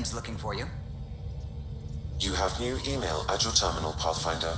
Tim's looking for you. You have new email at your terminal, Pathfinder.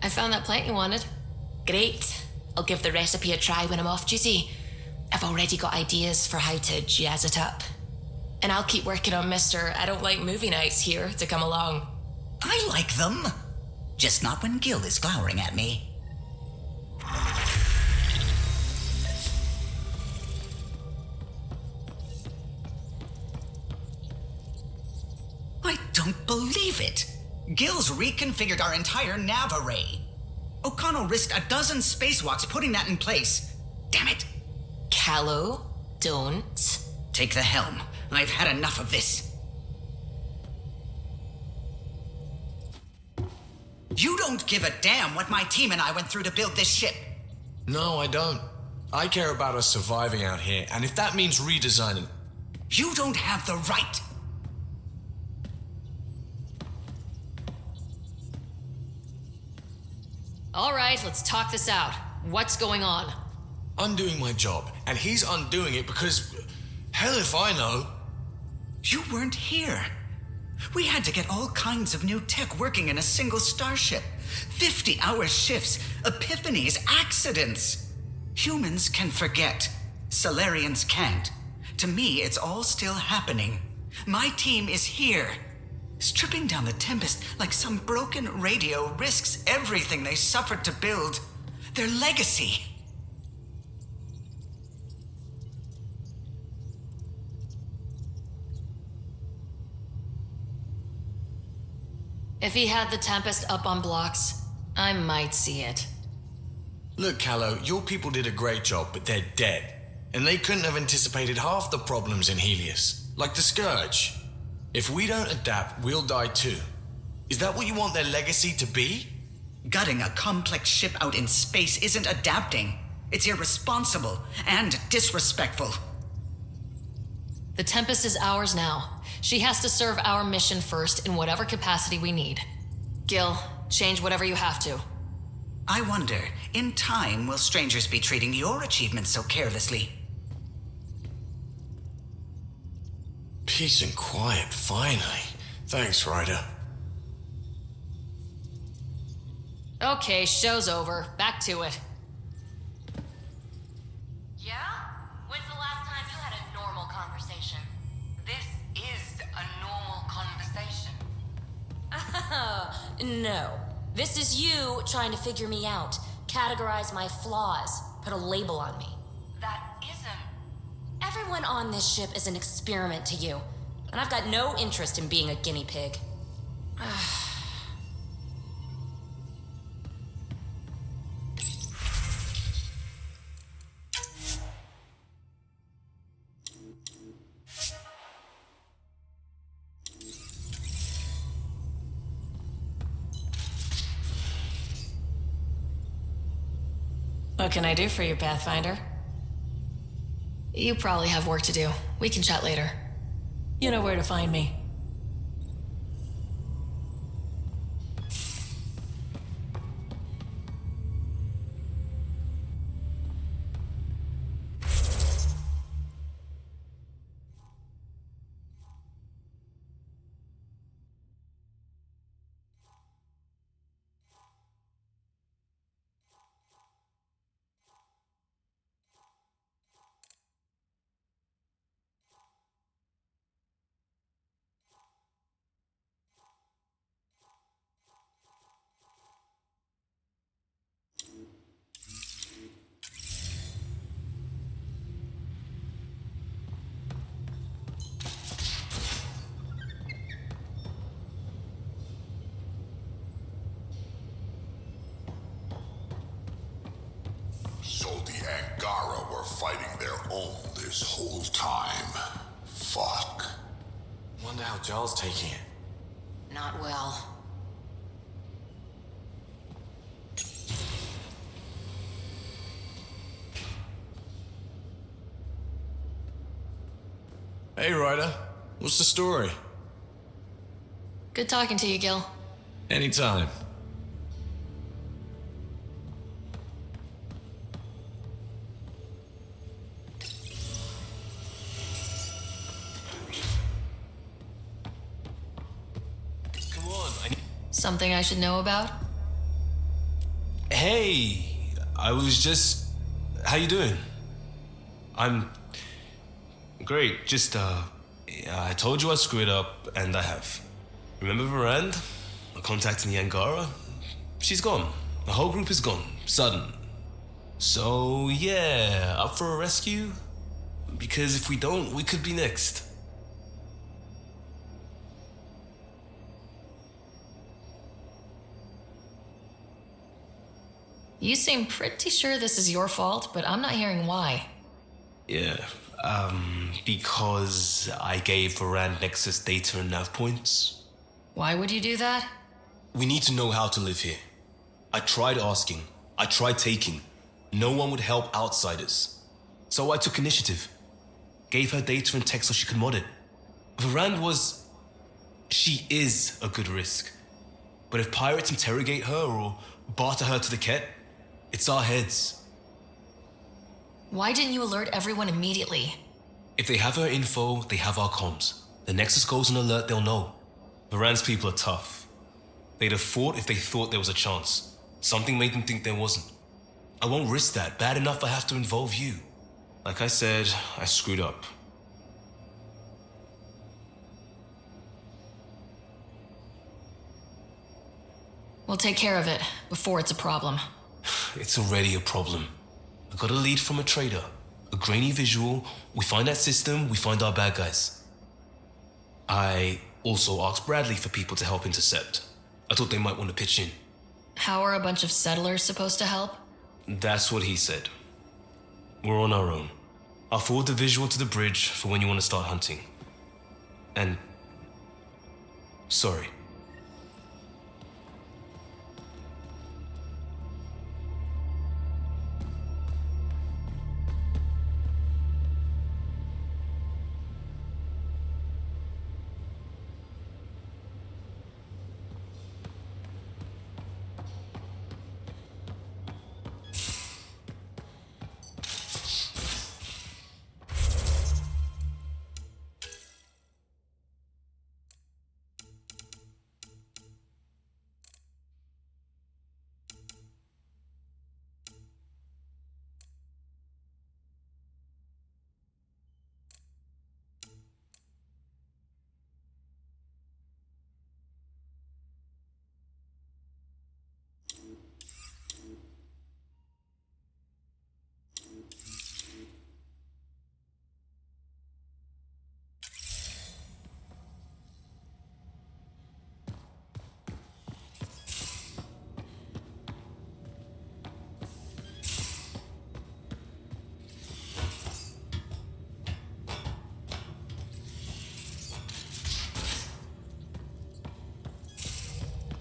I found that plant you wanted. Great. I'll give the recipe a try when I'm off duty. I've already got ideas for how to jazz it up. And I'll keep working on Mr. I don't like movie nights here to come along. I like them. Just not when Gil is glowering at me. I don't believe it. Gil's reconfigured our entire nav array. O'Connell risked a dozen spacewalks putting that in place. Damn it. Kallo, don't. Take the helm. I've had enough of this. You don't give a damn what my team and I went through to build this ship. No, I don't. I care about us surviving out here, and if that means redesigning... You don't have the right. All right, let's talk this out. What's going on? I'm doing my job, and he's undoing it because... Hell if I know. You weren't here. We had to get all kinds of new tech working in a single starship. 50-hour shifts, epiphanies, accidents. Humans can forget. Solarians can't. To me, it's all still happening. My team is here. Stripping down the Tempest like some broken radio risks everything they suffered to build. Their legacy. If he had the Tempest up on blocks, I might see it. Look, Kallo, your people did a great job, but they're dead. And they couldn't have anticipated half the problems in Helios. Like the Scourge. If we don't adapt, we'll die too. Is that what you want their legacy to be? Gutting a complex ship out in space isn't adapting. It's irresponsible and disrespectful. The Tempest is ours now. She has to serve our mission first in whatever capacity we need. Gil, change whatever you have to. I wonder, in time, will strangers be treating your achievements so carelessly? Peace and quiet, finally. Thanks, Ryder. Okay, show's over. Back to it. Yeah? When's the last time you had a normal conversation? This is a normal conversation. No. This is you trying to figure me out, categorize my flaws, put a label on me. That isn't. Everyone on this ship is an experiment to you, and I've got no interest in being a guinea pig. What can I do for you, Pathfinder? You probably have work to do. We can chat later. You know where to find me. So the Angara were fighting their own this whole time. Fuck. Wonder how Giles taking it. Not well. Hey, Ryder. What's the story? Good talking to you, Gil. Anytime. Come on, Something I should know about? Hey, I was just... How you doing? I'm... Great, just, I told you I screwed up, and I have. Remember Varand? I contacted the Angara? She's gone. The whole group is gone. Sudden. So, yeah, up for a rescue? Because if we don't, we could be next. You seem pretty sure this is your fault, but I'm not hearing why. Yeah, because I gave Varand Nexus data and nav points. Why would you do that? We need to know how to live here. I tried asking. I tried taking. No one would help outsiders. So I took initiative. Gave her data and tech so she could mod it. Varand was... She is a good risk. But if pirates interrogate her or barter her to the Ket, it's our heads. Why didn't you alert everyone immediately? If they have her info, they have our comms. The Nexus goes on alert, they'll know. Varand's people are tough. They'd have fought if they thought there was a chance. Something made them think there wasn't. I won't risk that. Bad enough I have to involve you. Like I said, I screwed up. We'll take care of it before it's a problem. It's already a problem. I got a lead from a trader. A grainy visual. We find that system, we find our bad guys. I also asked Bradley for people to help intercept. I thought they might want to pitch in. How are a bunch of settlers supposed to help? That's what he said. We're on our own. I'll forward the visual to the bridge for when you want to start hunting. And... sorry.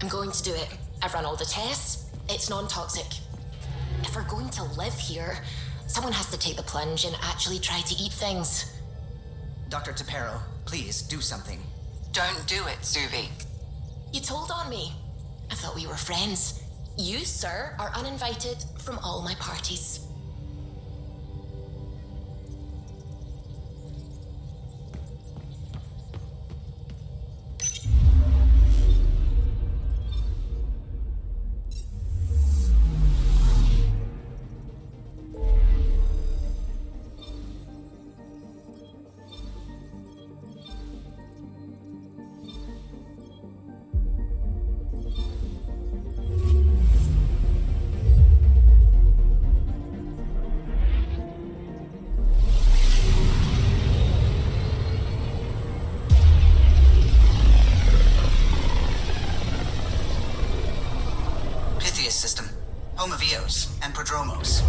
I'm going to do it. I've run all the tests. It's non-toxic. If we're going to live here, someone has to take the plunge and actually try to eat things. Dr. Tapero, please do something. Don't do it, Suvi. You told on me. I thought we were friends. You, sir, are uninvited from all my parties. System, home of Eos and Prodromos.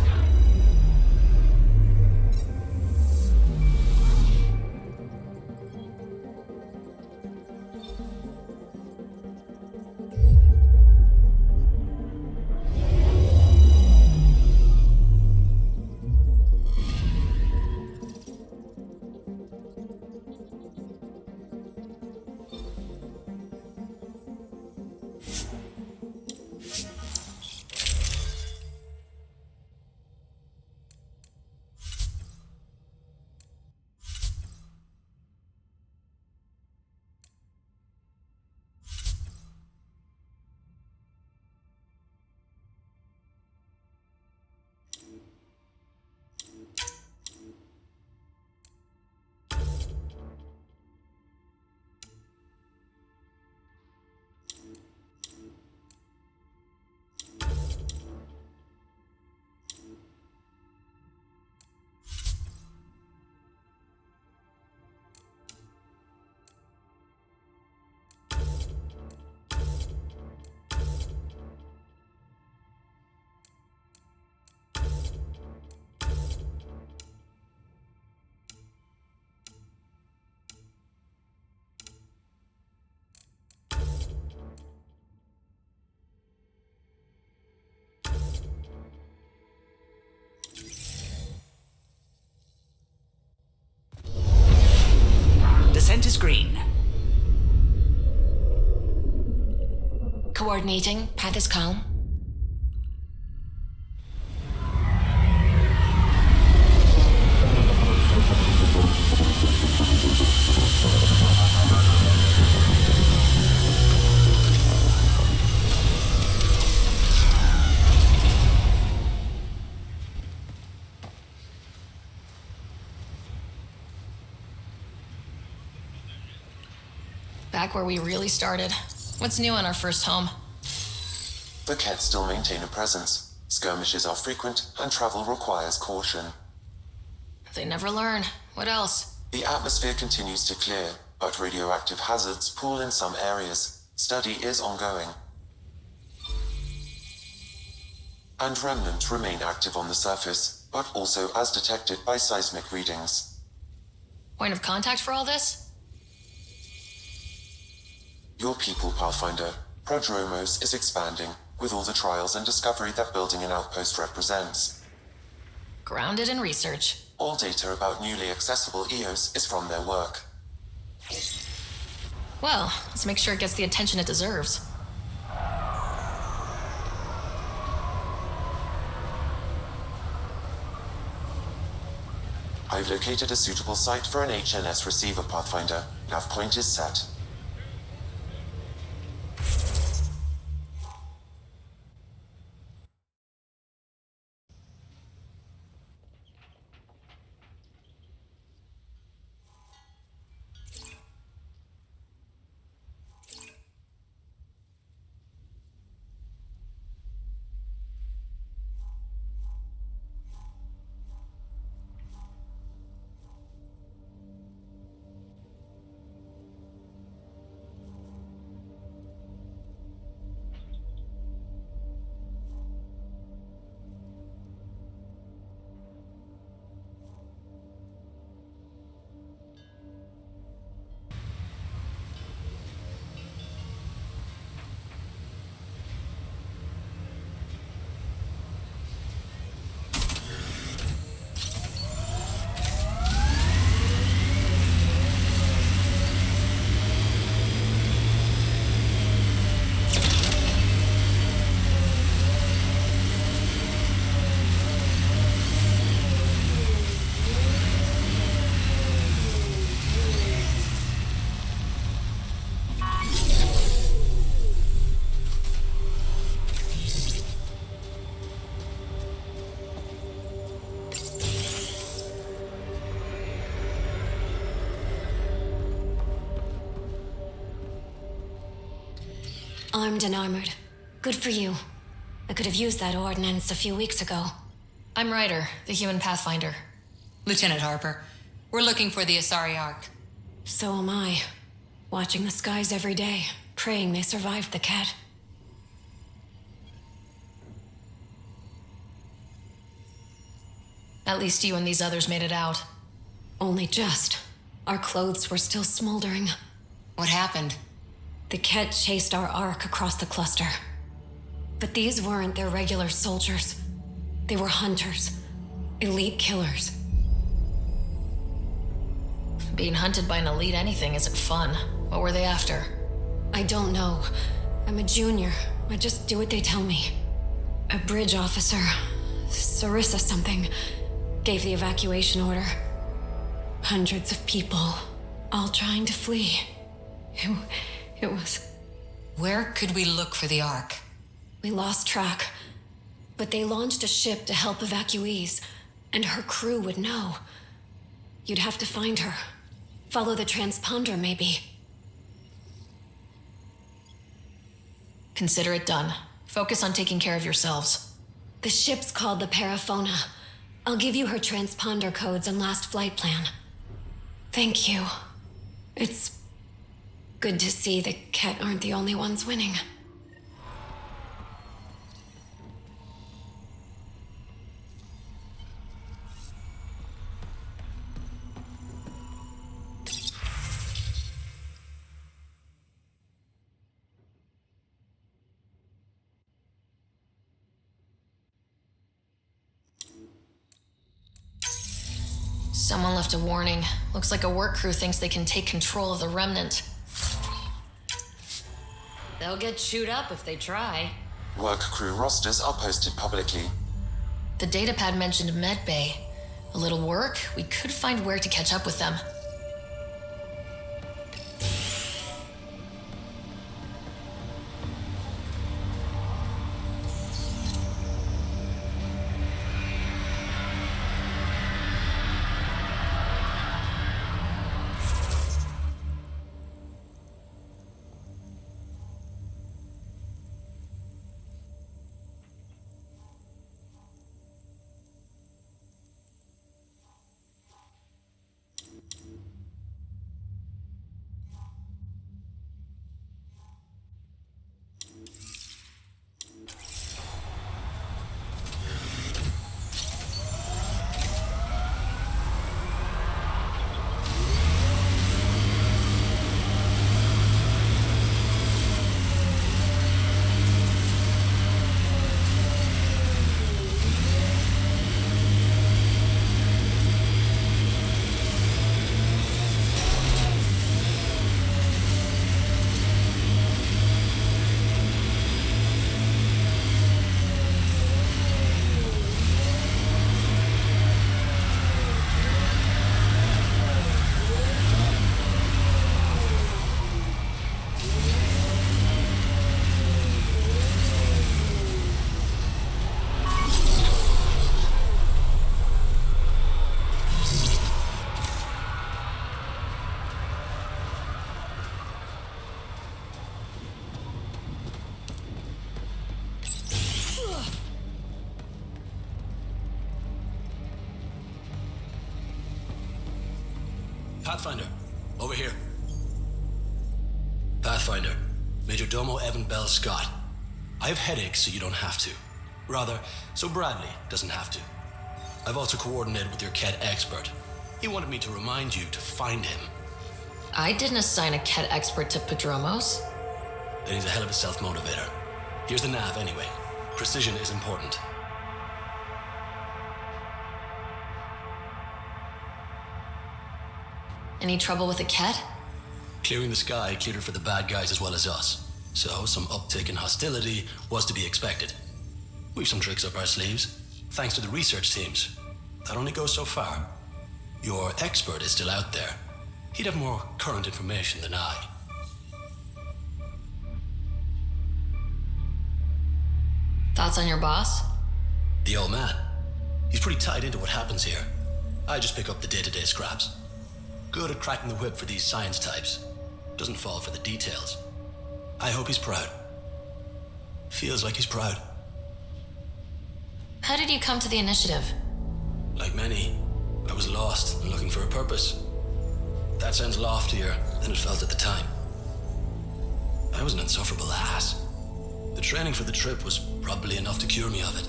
Descent is green. Coordinating. Path is calm. Back where we really started. What's new on our first home? The Kett still maintain a presence. Skirmishes are frequent, and travel requires caution. They never learn. What else? The atmosphere continues to clear, but radioactive hazards pool in some areas. Study is ongoing. And remnants remain active on the surface, but also as detected by seismic readings. Point of contact for all this? Your people, Pathfinder. Prodromos is expanding, with all the trials and discovery that building an outpost represents. Grounded in research. All data about newly accessible Eos is from their work. Well, let's make sure it gets the attention it deserves. I've located a suitable site for an HNS receiver, Pathfinder. Nav point is set. Armed and armored. Good for you. I could have used that ordnance a few weeks ago. I'm Ryder, the human pathfinder. Lieutenant Harper, we're looking for the Asari Ark. So am I. Watching the skies every day, praying they survived the cat. At least you and these others made it out. Only just. Our clothes were still smoldering. What happened? The Ket chased our Ark across the cluster. But these weren't their regular soldiers. They were hunters. Elite killers. Being hunted by an elite anything isn't fun. What were they after? I don't know. I'm a junior. I just do what they tell me. A bridge officer, Sarissa something, gave the evacuation order. Hundreds of people, all trying to flee. It was... Where could we look for the Ark? We lost track. But they launched a ship to help evacuees, and her crew would know. You'd have to find her. Follow the transponder, maybe. Consider it done. Focus on taking care of yourselves. The ship's called the Paraphona. I'll give you her transponder codes and last flight plan. Thank you. It's good to see the Ket aren't the only ones winning. Someone left a warning. Looks like a work crew thinks they can take control of the remnant. They'll get chewed up if they try. Work crew rosters are posted publicly. The datapad mentioned medbay. A little work, we could find where to catch up with them. Pathfinder, over here. Pathfinder, Major Domo Evan Bell Scott. I have headaches, so you don't have to. Rather, so Bradley doesn't have to. I've also coordinated with your Ket expert. He wanted me to remind you to find him. I didn't assign a Ket expert to Padromos. Then he's a hell of a self-motivator. Here's the nav anyway. Precision is important. Any trouble with the Ket? Clearing the sky cleared it for the bad guys as well as us. So some uptick in hostility was to be expected. We've some tricks up our sleeves, thanks to the research teams. That only goes so far. Your expert is still out there. He'd have more current information than I. Thoughts on your boss? The old man. He's pretty tied into what happens here. I just pick up the day-to-day scraps. Good at cracking the whip for these science types. Doesn't fall for the details. I hope he's proud. Feels like he's proud. How did you come to the initiative? Like many, I was lost and looking for a purpose. That sounds loftier than it felt at the time. I was an insufferable ass. The training for the trip was probably enough to cure me of it.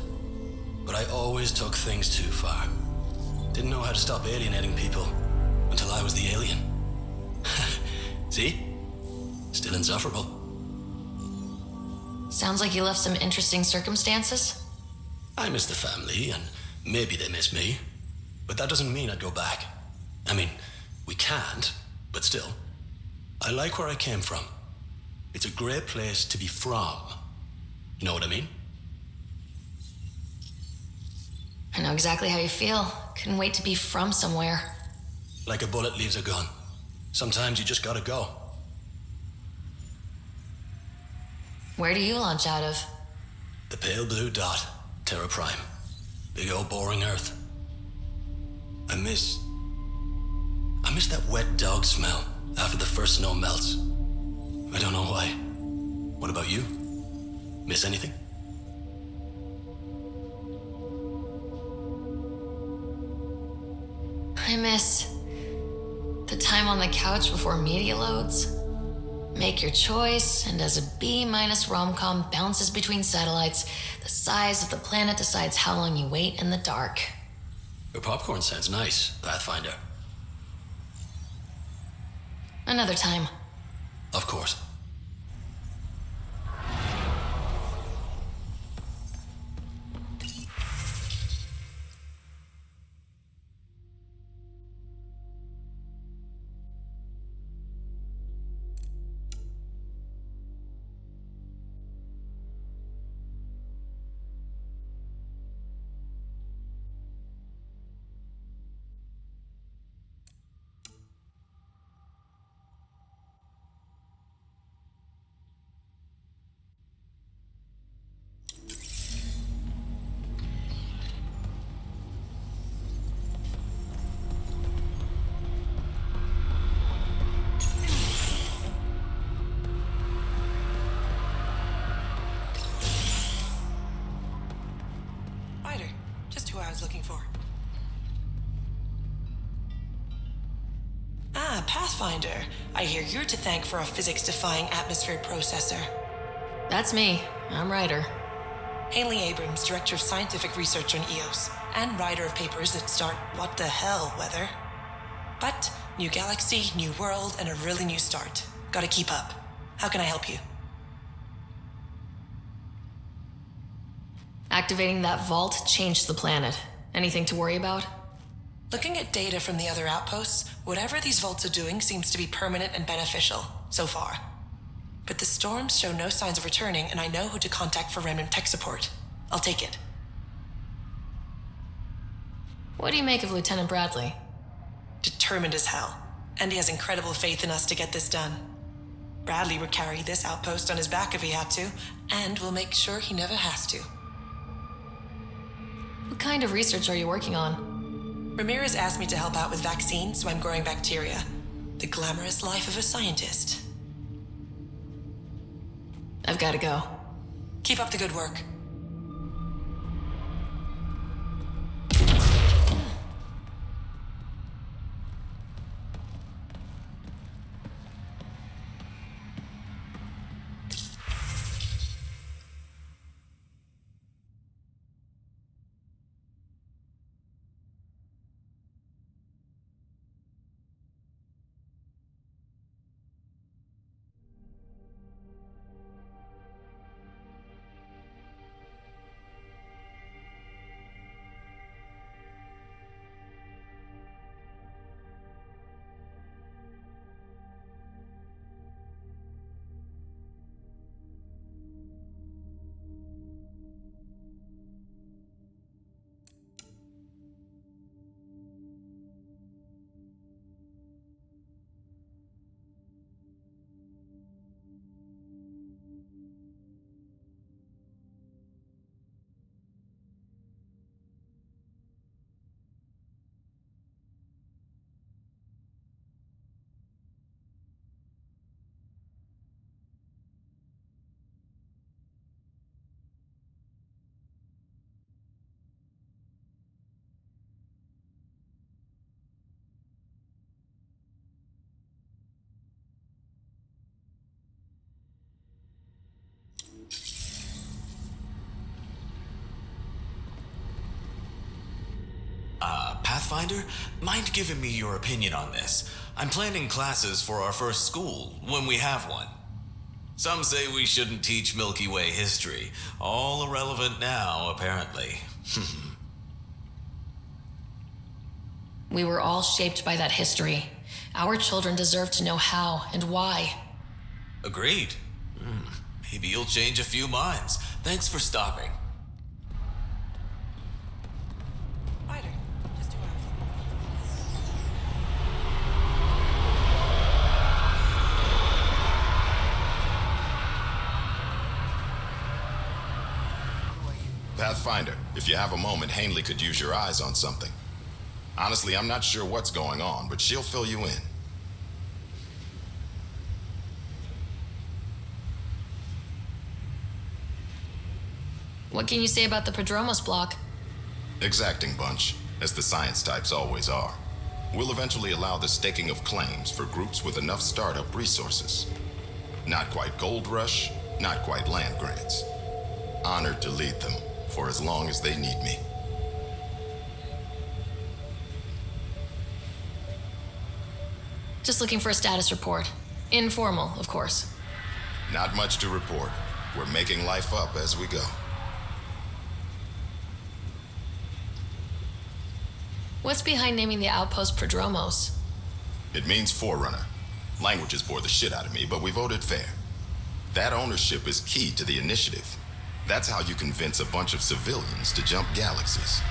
But I always took things too far. Didn't know how to stop alienating people until I was the alien. See? Still insufferable. Sounds like you left some interesting circumstances. I miss the family, and maybe they miss me. But that doesn't mean I'd go back. I mean, we can't, but still. I like where I came from. It's a great place to be from. You know what I mean? I know exactly how you feel. Couldn't wait to be from somewhere. Like a bullet leaves a gun. Sometimes you just gotta go. Where do you launch out of? The pale blue dot, Terra Prime. Big old boring Earth. I miss that wet dog smell after the first snow melts. I don't know why. What about you? Miss anything? I miss the time on the couch before media loads. Make your choice, and as a B- rom-com bounces between satellites, the size of the planet decides how long you wait in the dark. Your popcorn sounds nice, Pathfinder. Another time. Of course. Ryder, just who I was looking for. Ah, Pathfinder. I hear you're to thank for a physics-defying atmosphere processor. That's me. I'm Ryder. Haley Abrams, Director of Scientific Research on EOS, and writer of papers that start what the hell weather. But new galaxy, new world, and a really new start. Gotta keep up. How can I help you? Activating that vault changed the planet. Anything to worry about? Looking at data from the other outposts, whatever these vaults are doing seems to be permanent and beneficial, so far. But the storms show no signs of returning, and I know who to contact for remnant tech support. I'll take it. What do you make of Lieutenant Bradley? Determined as hell. And he has incredible faith in us to get this done. Bradley would carry this outpost on his back if he had to, and we'll make sure he never has to. What kind of research are you working on? Ramirez asked me to help out with vaccines, so I'm growing bacteria. The glamorous life of a scientist. I've got to go. Keep up the good work. Pathfinder, mind giving me your opinion on this? I'm planning classes for our first school, when we have one. Some say we shouldn't teach Milky Way history. All irrelevant now, apparently. We were all shaped by that history. Our children deserve to know how and why. Agreed. Maybe you'll change a few minds. Thanks for stopping. Ryder, just 2 hours. Pathfinder, if you have a moment, Hanley could use your eyes on something. Honestly, I'm not sure what's going on, but she'll fill you in. What can you say about the Prodromos block? Exacting bunch, as the science types always are. We'll eventually allow the staking of claims for groups with enough startup resources. Not quite gold rush, not quite land grants. Honored to lead them for as long as they need me. Just looking for a status report. Informal, of course. Not much to report. We're making life up as we go. What's behind naming the outpost Prodromos? It means Forerunner. Languages bore the shit out of me, but we voted fair. That ownership is key to the initiative. That's how you convince a bunch of civilians to jump galaxies.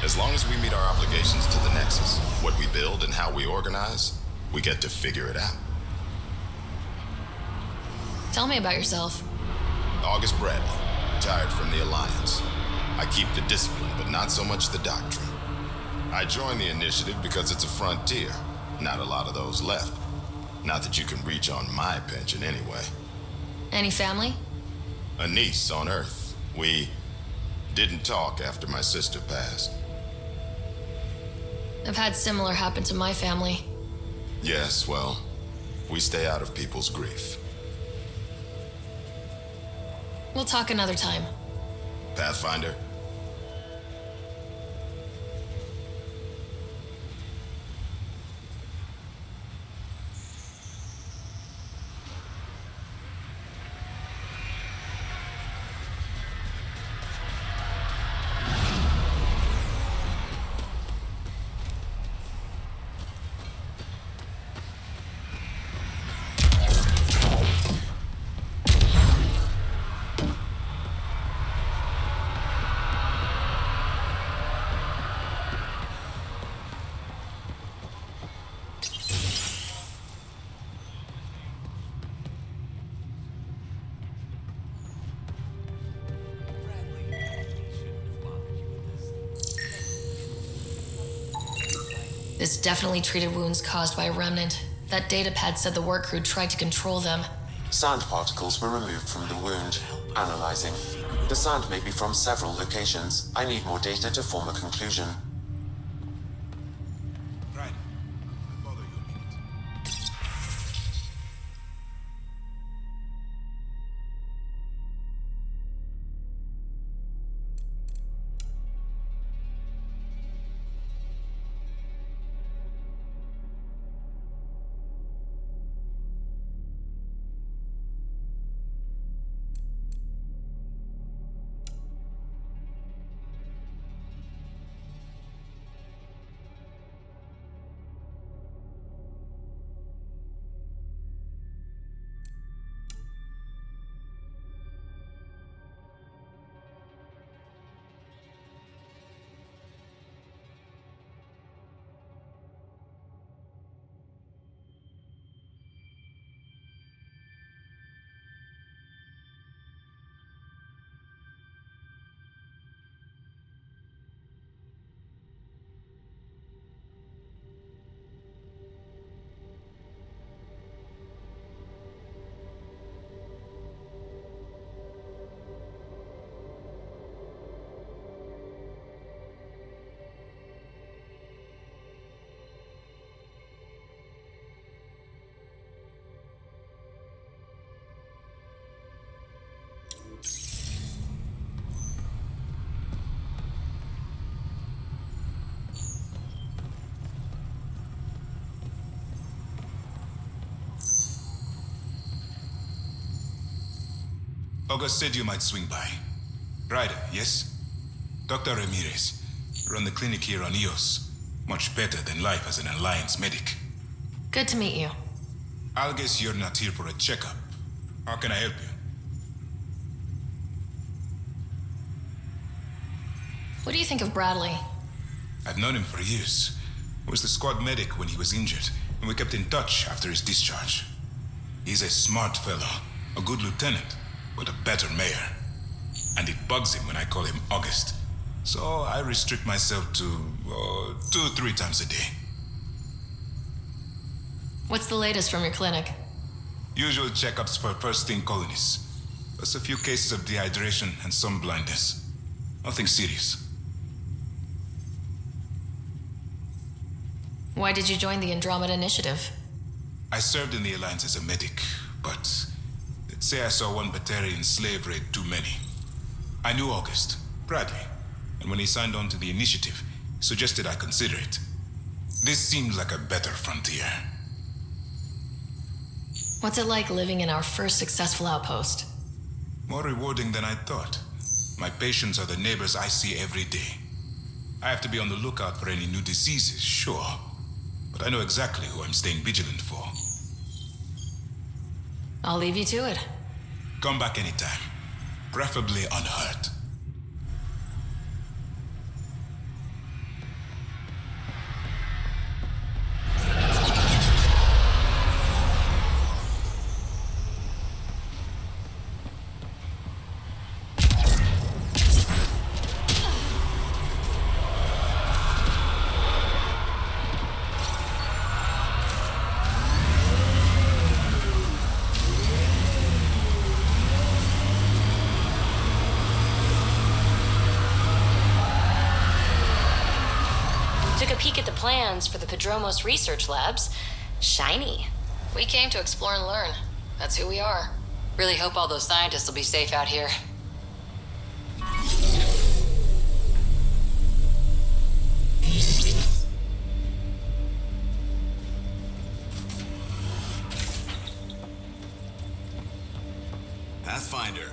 As long as we meet our obligations to the Nexus, what we build and how we organize, we get to figure it out. Tell me about yourself. August Bradley, retired from the Alliance. I keep the discipline, but not so much the doctrine. I joined the initiative because it's a frontier. Not a lot of those left. Not that you can reach on my pension anyway. Any family? A niece on Earth. We didn't talk after my sister passed. I've had similar happen to my family. Yes, well, we stay out of people's grief. We'll talk another time. Pathfinder. This definitely treated wounds caused by a remnant. That datapad said the work crew tried to control them. Sand particles were removed from the wound. Analyzing. The sand may be from several locations. I need more data to form a conclusion. August said you might swing by. Ryder, yes? Dr. Ramirez. Run the clinic here on Eos. Much better than life as an Alliance medic. Good to meet you. I'll guess you're not here for a checkup. How can I help you? What do you think of Bradley? I've known him for years. Was the squad medic when he was injured, and we kept in touch after his discharge. He's a smart fellow, a good lieutenant, but a better mayor. And it bugs him when I call him August. So I restrict myself to 2-3 times a day. What's the latest from your clinic? Usual checkups for first-thing colonists. Plus a few cases of dehydration and some blindness. Nothing serious. Why did you join the Andromeda Initiative? I served in the Alliance as a medic, but let's say I saw one Batarian slave raid too many. I knew August, Bradley, and when he signed on to the initiative, he suggested I consider it. This seemed like a better frontier. What's it like living in our first successful outpost? More rewarding than I thought. My patients are the neighbors I see every day. I have to be on the lookout for any new diseases, sure. But I know exactly who I'm staying vigilant for. I'll leave you to it. Come back anytime. Preferably unhurt. Plans for the Padromos research labs. Shiny. We came to explore and learn. That's who we are. Really hope all those scientists will be safe out here. Pathfinder.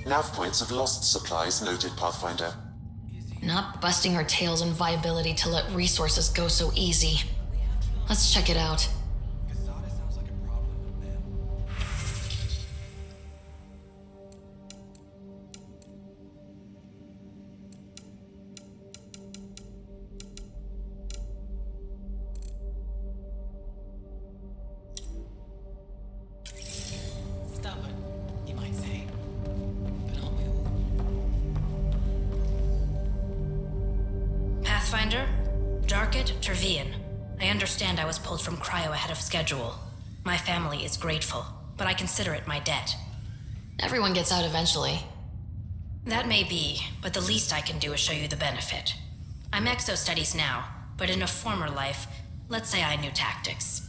Nav points of lost supplies noted, Pathfinder. Not busting our tails on viability to let resources go so easy. Let's check it out. I understand I was pulled from cryo ahead of schedule. My family is grateful, but I consider it my debt. Everyone gets out eventually. That may be, but the least I can do is show you the benefit. I'm exo-studies now, but in a former life, let's say I knew tactics.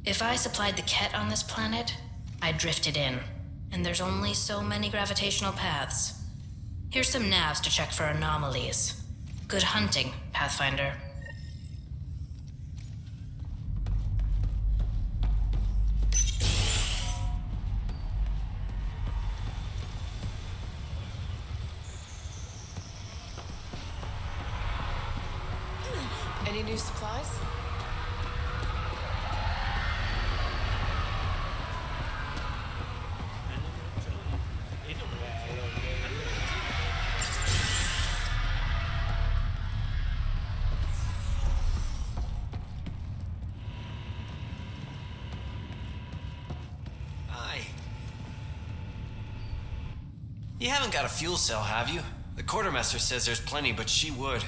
If I supplied the Ket on this planet, I drifted in, and there's only so many gravitational paths. Here's some navs to check for anomalies. Good hunting, Pathfinder. Any new supplies? Hi. You haven't got a fuel cell, have you? The quartermaster says there's plenty, but she would.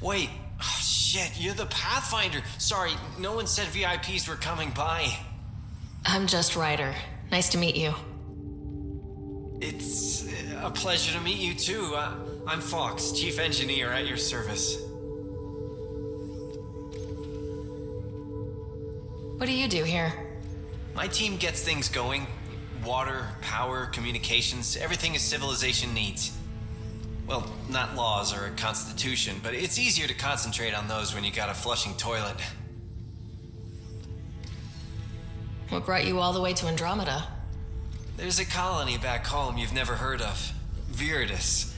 Wait. Oh, shit, you're the Pathfinder. Sorry, no one said VIPs were coming by. I'm just Ryder. Nice to meet you. It's a pleasure to meet you, too. I'm Fox, Chief Engineer at your service. What do you do here? My team gets things going. Water, power, communications, everything a civilization needs. Well, not laws or a constitution, but it's easier to concentrate on those when you got a flushing toilet. What brought you all the way to Andromeda? There's a colony back home you've never heard of. Viridis.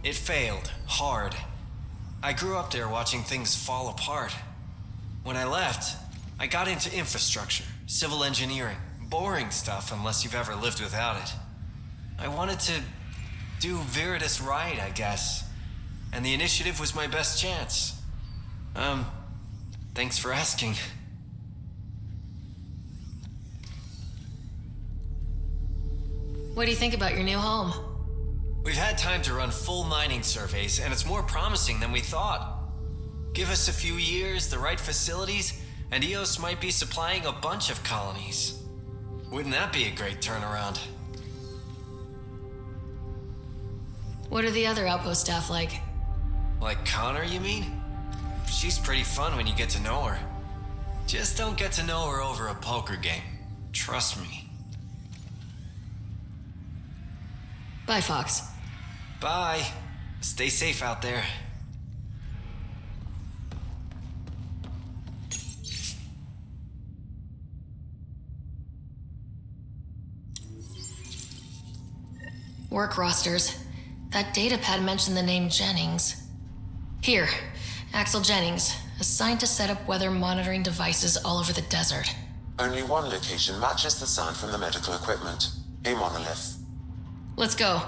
It failed. Hard. I grew up there watching things fall apart. When I left, I got into infrastructure, civil engineering. Boring stuff unless you've ever lived without it. I wanted to do Viridis right, I guess. And the initiative was my best chance. Thanks for asking. What do you think about your new home? We've had time to run full mining surveys, and it's more promising than we thought. Give us a few years, the right facilities, and Eos might be supplying a bunch of colonies. Wouldn't that be a great turnaround? What are the other outpost staff like? Like Connor, you mean? She's pretty fun when you get to know her. Just don't get to know her over a poker game. Trust me. Bye, Fox. Bye. Stay safe out there. Work rosters. That datapad mentioned the name Jennings. Here, Axel Jennings, assigned to set up weather monitoring devices all over the desert. Only one location matches the sound from the medical equipment. A monolith. Let's go.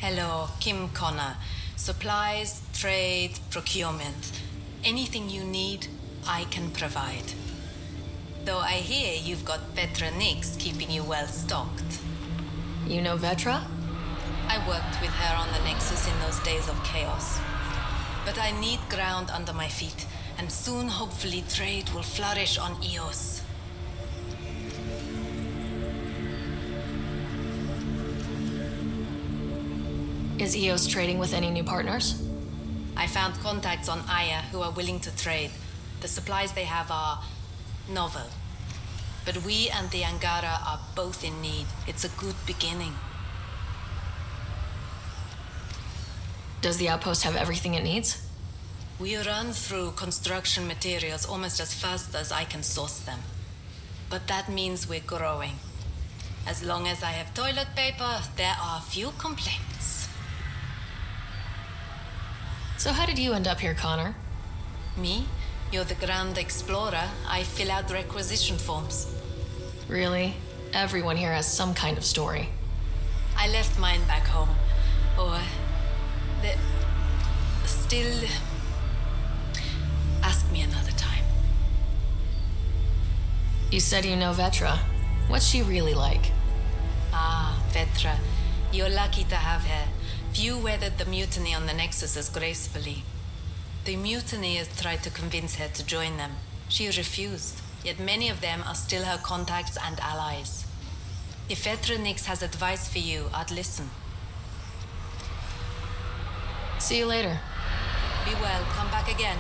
Hello, Kim Connor. Supplies, trade, procurement. Anything you need, I can provide. Though I hear you've got Vetra Nix keeping you well stocked. You know Vetra? I worked with her on the Nexus in those days of chaos. But I need ground under my feet, and soon, hopefully, trade will flourish on Eos. Is Eos trading with any new partners? I found contacts on Aya who are willing to trade. The supplies they have are novel. But we and the Angara are both in need. It's a good beginning. Does the outpost have everything it needs? We run through construction materials almost as fast as I can source them. But that means we're growing. As long as I have toilet paper, there are few complaints. So how did you end up here, Connor? Me? You're the Grand Explorer. I fill out requisition forms. Really? Everyone here has some kind of story. I left mine back home. Or... still... Ask me another time. You said you know Vetra. What's she really like? Ah, Vetra. You're lucky to have her. Few weathered the mutiny on the Nexus as gracefully. The mutineers tried to convince her to join them. She refused, yet many of them are still her contacts and allies. If Vetra Nix has advice for you, I'd listen. See you later. Be well, come back again.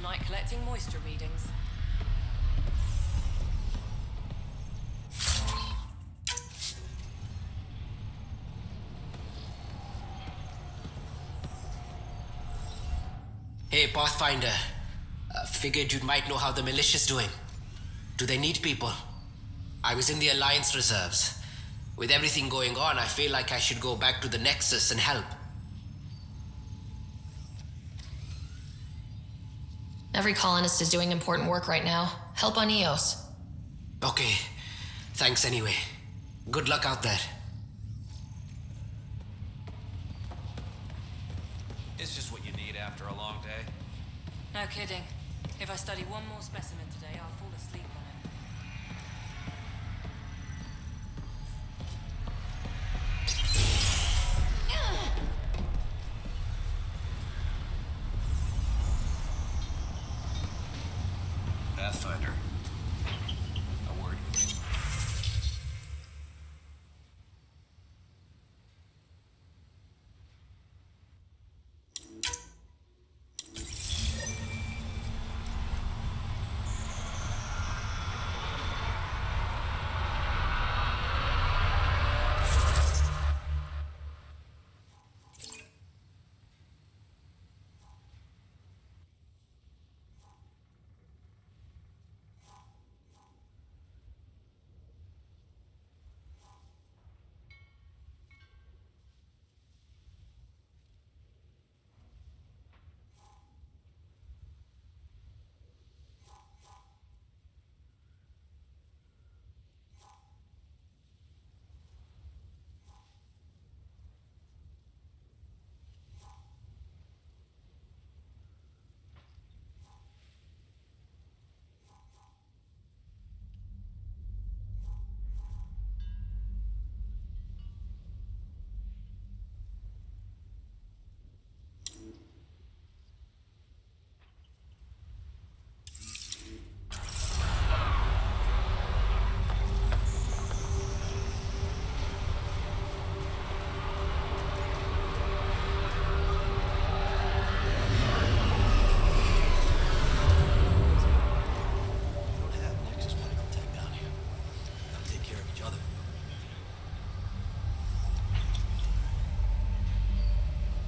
tonight collecting moisture readings. Hey, Pathfinder. Figured you might know how the militia's doing. Do they need people? I was in the Alliance reserves. With everything going on, I feel like I should go back to the Nexus and help. Every colonist is doing important work right now. Help on Eos. Okay. Thanks anyway. Good luck out there. It's just what you need after a long day. No kidding. If I study one more specimen today, I'll fall asleep on it. Pathfinder,